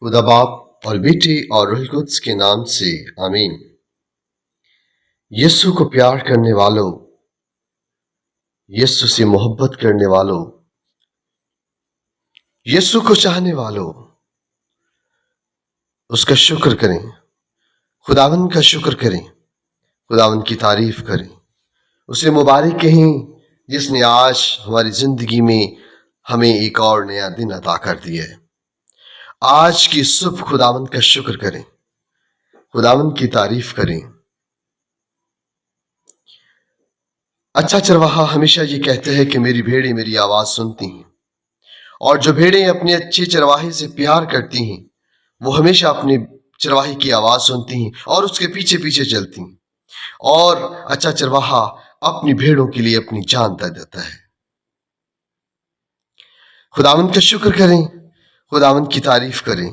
खुदा बाप और बेटे और रूह कुद्स के नाम से आमीन। यीशु को प्यार करने वालों, यीशु से मोहब्बत करने वालों, यीशु को चाहने वालों, उसका शुक्र करें, खुदावन का शुक्र करें, खुदावन की तारीफ करें, उसे मुबारक कहें जिसने आज हमारी जिंदगी में हमें एक और नया दिन अता कर दिया है। आज की सुबह खुदावन का शुक्र करें, खुदावन की तारीफ करें। अच्छा चरवाहा हमेशा ये कहते हैं कि मेरी भेड़ें मेरी आवाज सुनती हैं, और जो भेड़ें अपने अच्छे चरवाहे से प्यार करती हैं वो हमेशा अपने चरवाहे की आवाज सुनती हैं और उसके पीछे पीछे चलती हैं। और अच्छा चरवाहा अपनी भेड़ों के लिए अपनी जान दे देता है। खुदावन का शुक्र करें, खुदावन की तारीफ करें।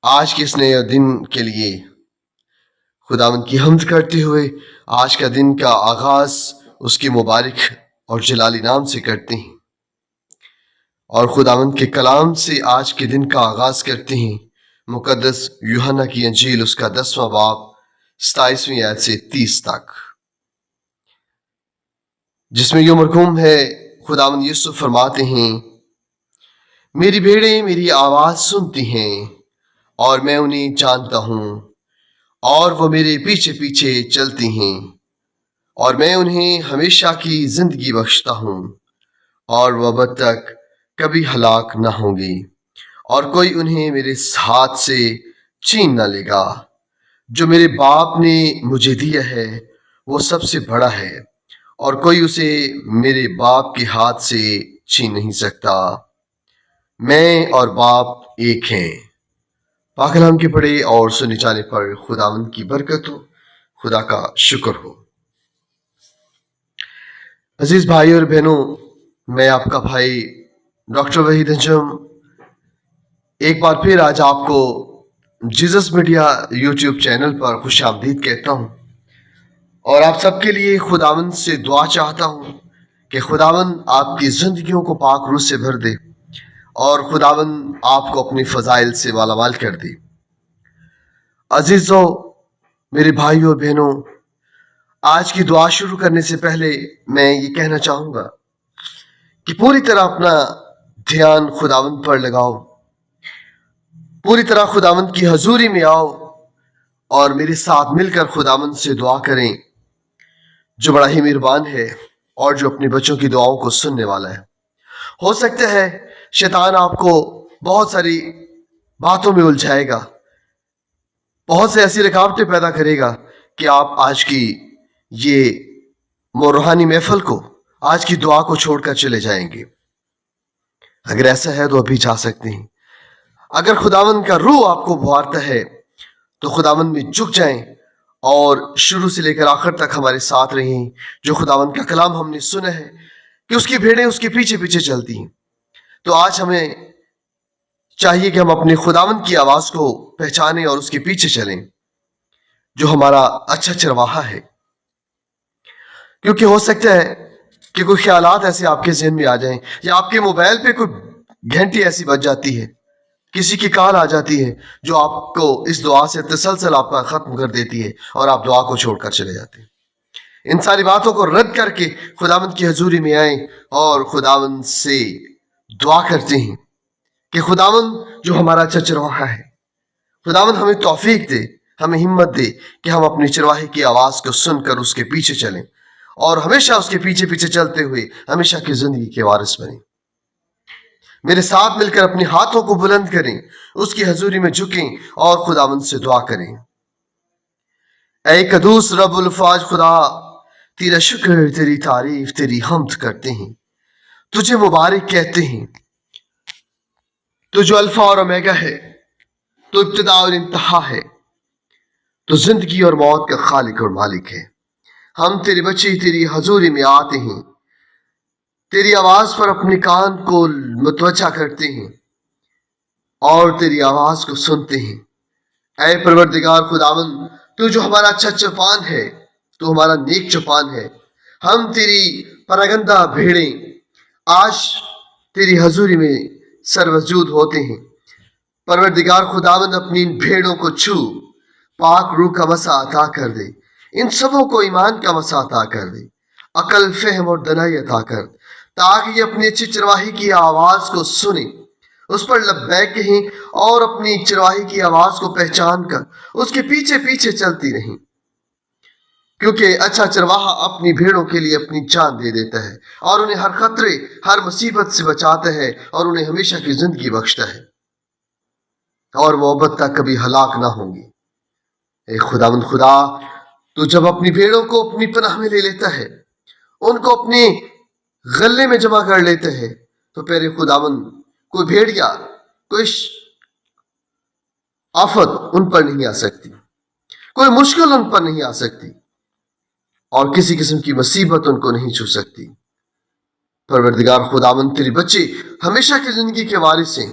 आज के इस नए दिन के लिए खुदावन की हम्द करते हुए आज का दिन का आगाज उसके मुबारक और जलाली नाम से करते हैं, और खुदावन के कलाम से आज के दिन का आगाज करते हैं। मुकद्दस यूहन्ना की अंजील उसका 10वां बाब 27वीं आयत से 30 तक, जिसमें यूं मरकूम है, खुदावन यीशु फरमाते हैं, मेरी भेड़ें मेरी आवाज सुनती हैं और मैं उन्हें जानता हूं, और वो मेरे पीछे पीछे चलती हैं, और मैं उन्हें हमेशा की जिंदगी बख्शता हूं, और वह अब तक कभी हलाक न होंगी, और कोई उन्हें मेरे हाथ से छीन न लेगा। जो मेरे बाप ने मुझे दिया है वो सबसे बड़ा है, और कोई उसे मेरे बाप के हाथ से छीन नहीं सकता। मैं और बाप एक हैं। पाक कलाम के पढ़े और सुने जाने पर खुदावंद की बरकत हो, खुदा का शुक्र हो। अजीज भाई और बहनों, मैं आपका भाई डॉक्टर वहीद अंजुम एक बार फिर आज आपको जीसस मीडिया यूट्यूब चैनल पर खुश आमदीद कहता हूं, और आप सबके लिए खुदावंद से दुआ चाहता हूं कि खुदावंद आपकी जिंदगियों को पाक रूह से भर दे और खुदावंद आपको अपनी फजाइल से मालामाल कर दे। अजीजों, मेरे भाइयों और बहनों, आज की दुआ शुरू करने से पहले मैं ये कहना चाहूंगा कि पूरी तरह अपना ध्यान खुदावंद पर लगाओ, पूरी तरह खुदावंद की हजूरी में आओ और मेरे साथ मिलकर खुदावंद से दुआ करें, जो बड़ा ही मेहरबान है और जो अपने बच्चों की दुआओं को सुनने वाला है। हो सकता है शैतान आपको बहुत सारी बातों में उलझाएगा, बहुत से ऐसी रुकावटें पैदा करेगा कि आप आज की ये रूहानी महफिल को, आज की दुआ को छोड़कर चले जाएंगे। अगर ऐसा है तो अभी जा सकते हैं। अगर खुदावंद का रूह आपको बुहारता है तो खुदावंद में झुक जाएं और शुरू से लेकर आखिर तक हमारे साथ रहें। जो खुदावंद का कलाम हमने सुना है कि उसकी भेड़ें उसके पीछे पीछे चलती हैं, तो आज हमें चाहिए कि हम अपने खुदावंद की आवाज को पहचानें और उसके पीछे चलें, जो हमारा अच्छा चरवाहा है। क्योंकि हो सकता है कि कोई ख्यालात ऐसे आपके ज़हन में आ जाएं, या आपके मोबाइल पे कोई घंटी ऐसी बज जाती है, किसी की कॉल आ जाती है जो आपको इस दुआ से तसलसल आपका खत्म कर देती है और आप दुआ को छोड़कर चले जाते हैं। इन सारी बातों को रद्द करके खुदावंद की हजूरी में आए और खुदावंद से दुआ करते हैं कि खुदावंद जो हमारा अच्छा चरवाहा है, खुदावंद हमें तौफीक दे, हमें हिम्मत दे कि हम अपने चरवाहे की आवाज को सुनकर उसके पीछे चलें और हमेशा उसके पीछे पीछे चलते हुए हमेशा की जिंदगी के वारिस बने। मेरे साथ मिलकर अपने हाथों को बुलंद करें, उसकी हजूरी में झुकें और खुदावंद से दुआ करें। ऐ कदूस रब्बुल फाज खुदा, तेरा शुक्र, तेरी तारीफ, तेरी हम्द करते हैं, तुझे मुबारक कहते हैं। तू जो अल्फा और ओमेगा है, तो इब्तिदा और इंतहा है, तो जिंदगी और मौत का खालिक और मालिक है। हम तेरे बच्चे तेरी हजूरी में आते हैं, तेरी आवाज पर अपने कान को मुतवज्जा करते हैं और तेरी आवाज को सुनते हैं। ऐ परवरदिगार खुदावंद, तू जो हमारा अच्छा चौपान है, तू हमारा नेक चौपान है। हम तेरी परागंदा भेड़ें आज तेरी हजूरी में सरवजूद होते हैं, परवरदिगार खुदावंद अपनी इन भेड़ों को छू पाक रूह का मसा अता कर दे, इन सबों को ईमान का मसा अता कर दे, अकल फहम और दनाई अता कर, ताकि ये अपनी अच्छी चरवाही की आवाज को सुने, उस पर लब्बैक कहें और अपनी चरवाही की आवाज को पहचान कर उसके पीछे पीछे चलती रहें, क्योंकि अच्छा चरवाहा अपनी भेड़ों के लिए अपनी जान दे देता है और उन्हें हर खतरे हर मुसीबत से बचाता है और उन्हें हमेशा की जिंदगी बख्शता है और वो अब तक कभी हलाक ना होंगी। ए खुदावंद खुदा, तू जब अपनी भेड़ों को अपनी पनाह में ले लेता है, उनको अपने गले में जमा कर लेते हैं, तो प्यारे खुदावंद कोई भेड़िया कोई आफत उन पर नहीं आ सकती, कोई मुश्किल उन पर नहीं आ सकती और किसी किस्म की मुसीबत उनको नहीं छू सकती। परवरदिगार खुदावंद, तेरे बच्चे हमेशा की जिंदगी के वारिस हैं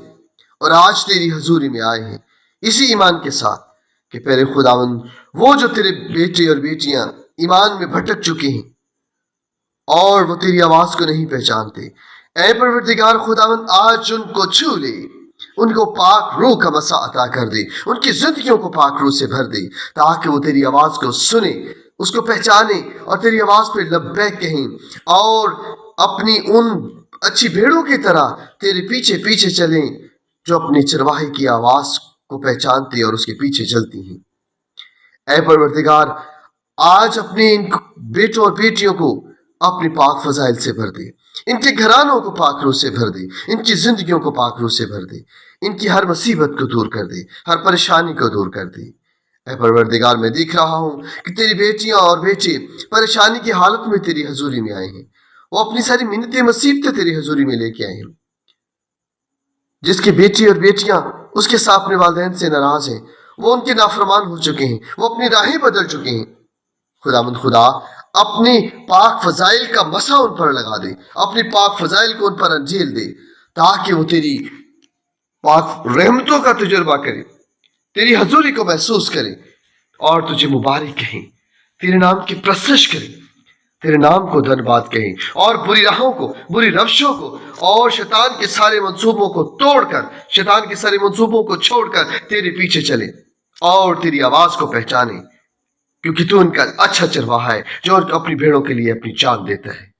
और आज तेरी हजूरी में आए हैं इसी ईमान के साथ कि प्यारे खुदावंद, वो जो तेरे बेटे और बेटियां ईमान में भटक चुके हैं और वो तेरी आवाज को नहीं पहचानते, ऐ परवरदिगार खुदावंद, आज उनको छू ले, उनको पाक रूह का मसा अता कर दे, उनकी जिंदगियों को पाक रूह से भर दे, ताकि वो तेरी आवाज को सुने, उसको पहचाने और तेरी आवाज पे लब्बैक कहें और अपनी उन अच्छी भेड़ों की तरह तेरे पीछे पीछे चलें जो अपनी चरवाही की आवाज को पहचानती और उसके पीछे चलती हैं। ऐ परवरदिगार, आज अपने इन बेटों और बेटियों को अपनी पाक फजाइल से भर दे, इनके घरानों को पाक रूह से भर दे, इनकी जिंदगियों को पाक रूह से भर दे, इनकी हर मुसीबत को दूर कर दे, हर परेशानी को दूर कर दे। ऐ परवरदिगार, मैं देख रहा हूं कि तेरी बेटियां और बेटे परेशानी की हालत में तेरी हजूरी में आए हैं, वो अपनी सारी मिन्नतें मुसीबतें तेरी हजूरी में लेके आए हैं। जिसके बेटे और बेटियां उसके साथ अपने वालिदैन से नाराज हैं, वो उनके नाफरमान हो चुके हैं, वो अपनी राहें बदल चुके हैं। खुदावंद खुदा, अपनी पाक फजाइल का मसा उन पर लगा दे, अपनी पाक फजाइल को उन पर अंजेल दे, ताकि वो तेरी पाक रहमतों का तजुर्बा करें, तेरी हजूरी को महसूस करें और तुझे मुबारक कहें, तेरे नाम की प्रशंसा करें, तेरे नाम को धन्यवाद कहें और बुरी राहों को, बुरी रवशों को और शैतान के सारे मंसूबों को तोड़कर, शैतान के सारे मंसूबों को छोड़कर तेरे पीछे चले और तेरी आवाज को पहचाने, क्योंकि तू उनका अच्छा चरवाहा है जो अपनी भेड़ों के लिए अपनी जान देता है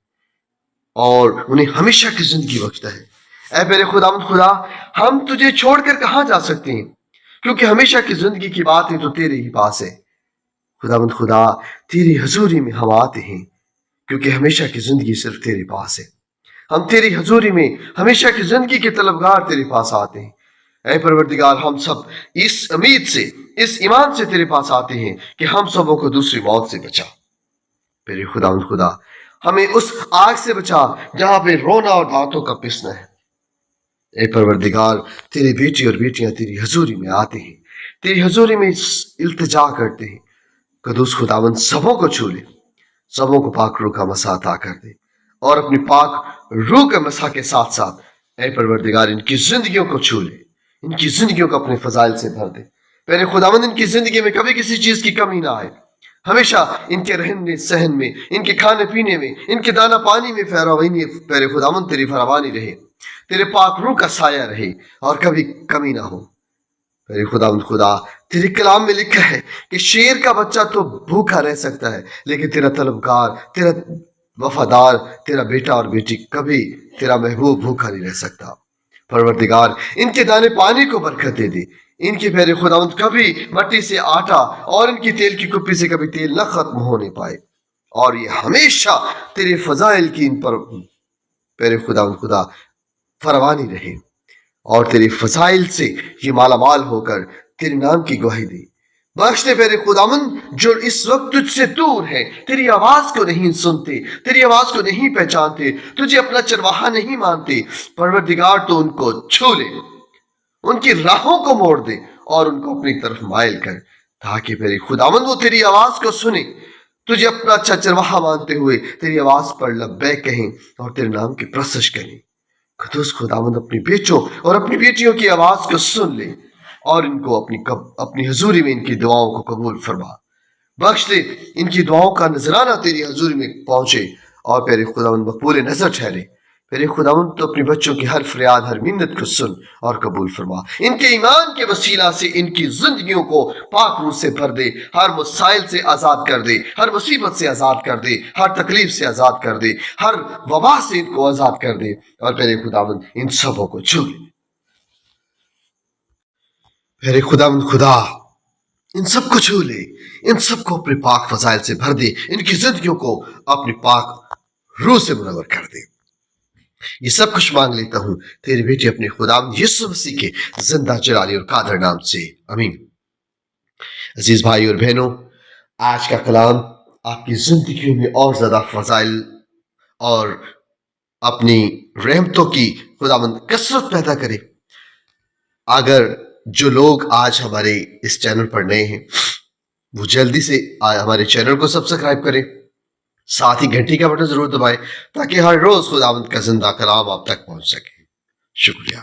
और उन्हें हमेशा की जिंदगी बख्शता है। ऐ मेरे खुदावंद खुदा, हम तुझे छोड़कर कहां जा सकते हैं, क्योंकि हमेशा की जिंदगी की बातें तो तेरे ही पास है। खुदावंद खुदा, तेरी हजूरी में हम आते हैं, क्योंकि हमेशा की जिंदगी सिर्फ तेरे पास है। हम तेरी हजूरी में हमेशा की जिंदगी के तलबगार तेरे पास आते हैं। ऐ परवरदिगार, हम सब इस उम्मीद से, इस ईमान से तेरे पास आते हैं कि हम सबों को दूसरी मौत से बचा। मेरे खुदावंद खुदा, हमें उस आग से बचा जहां पे रोना और दांतों का पिसना है। ऐ परवरदिगार, तेरे बेटे और बेटियां तेरी हजूरी में आते हैं, तेरी हजूरी में इल्तिजा करते हैं। कदूस खुदावंद, सबों को छू ले, सबों को पाक रूह का मसा अता कर दे और अपनी पाक रूह के मसा के साथ साथ ऐ परवरदिगार, इनकी जिंदगियों को छू ले, इनकी जिंदगियों को अपने फजाइल से भर दे। मेरे खुदावंद, इनकी जिंदगी में कभी किसी चीज की कमी ना आए, हमेशा इनके रहने सहन में, इनके खाने पीने में, इनके दाना पानी में फरावानी, मेरे खुदावंद तेरी फरावानी रहे, तेरे पाक रूह का साया रहे और कभी कमी ना हो। मेरे खुदावंद खुदा, तेरे कलाम में लिखा है कि शेर का बच्चा तो भूखा रह सकता है, लेकिन तेरा तलबगार, तेरा वफादार, तेरा बेटा और बेटी, कभी तेरा महबूब भूखा नहीं रह सकता। परवरदिगार, इनके दाने पानी को बरकत दे दे, इनके मेरे खुदावंद कभी मट्टी से आटा और इनकी तेल की कुप्पी से कभी तेल न खत्म होने पाए और ये हमेशा तेरे फजाइल की इन पर मेरे खुदावंद खुदा फरवानी रहे और तेरे फजाइल से ये मालामाल होकर तेरे नाम की गवाही दे। बख्श दे मेरे खुदावंद, जो इस वक्त तुझसे दूर है, तेरी आवाज को नहीं सुनते, तेरी आवाज को नहीं पहचानते, तुझे अपना चरवाहा नहीं मानते। परवरदिगार, तो उनको छू ले, उनकी राहों को मोड़ दे और उनको अपनी तरफ माइल कर, ताकि मेरे खुदावंद वो तेरी आवाज को सुने, तुझे अपना अच्छा चरवाहा मानते हुए तेरी आवाज पर लब्बैक कहें और तेरे नाम की प्रशंसा करें। खुदूस खुदावंद, अपनी बेटों और अपनी बेटियों की आवाज को सुन ले और इनको अपनी हजूरी में इनकी दुआओं को कबूल फरमा। बख्श दे, इनकी दुआओं का नजराना तेरी हजूरी में पहुंचे और मेरे खुदावंद मकबूल नजर ठहरे। میرے خداوند تو اپنے بچوں کی ہر فریاد ہر منت کو سن اور قبول فرما، ان کے ایمان کے وسیلہ سے ان کی زندگیوں کو پاک روح سے بھر دے، ہر مسائل سے آزاد کر دے، ہر مصیبت سے آزاد کر دے، ہر تکلیف سے آزاد کر دے، ہر وبا سے ان کو آزاد کر دے، اور میرے خداوند ان سبوں کو چھو لے۔ میرے خداوند خدا ان سب کو چھو لے، ان سب کو اپنے پاک فضائل سے بھر دے، ان کی زندگیوں کو اپنی پاک روح سے منور کر دے۔ یہ سب کچھ مانگ لیتا ہوں تیرے بیٹے اپنے خداوند یسوع مسیح کے زندہ جلالی اور قادر نام سے، آمین۔ عزیز بھائی اور بہنوں، آج کا کلام آپ کی زندگیوں میں اور زیادہ فضائل اور اپنی رحمتوں کی خداوند کثرت پیدا کرے۔ اگر جو لوگ آج ہمارے اس چینل پر نئے ہیں وہ جلدی سے ہمارے چینل کو سبسکرائب کریں، ساتھ ہی گھنٹی کا بٹن ضرور دبائیں تاکہ ہر روز خداوند کا زندہ کلام آپ تک پہنچ سکے۔ شکریہ۔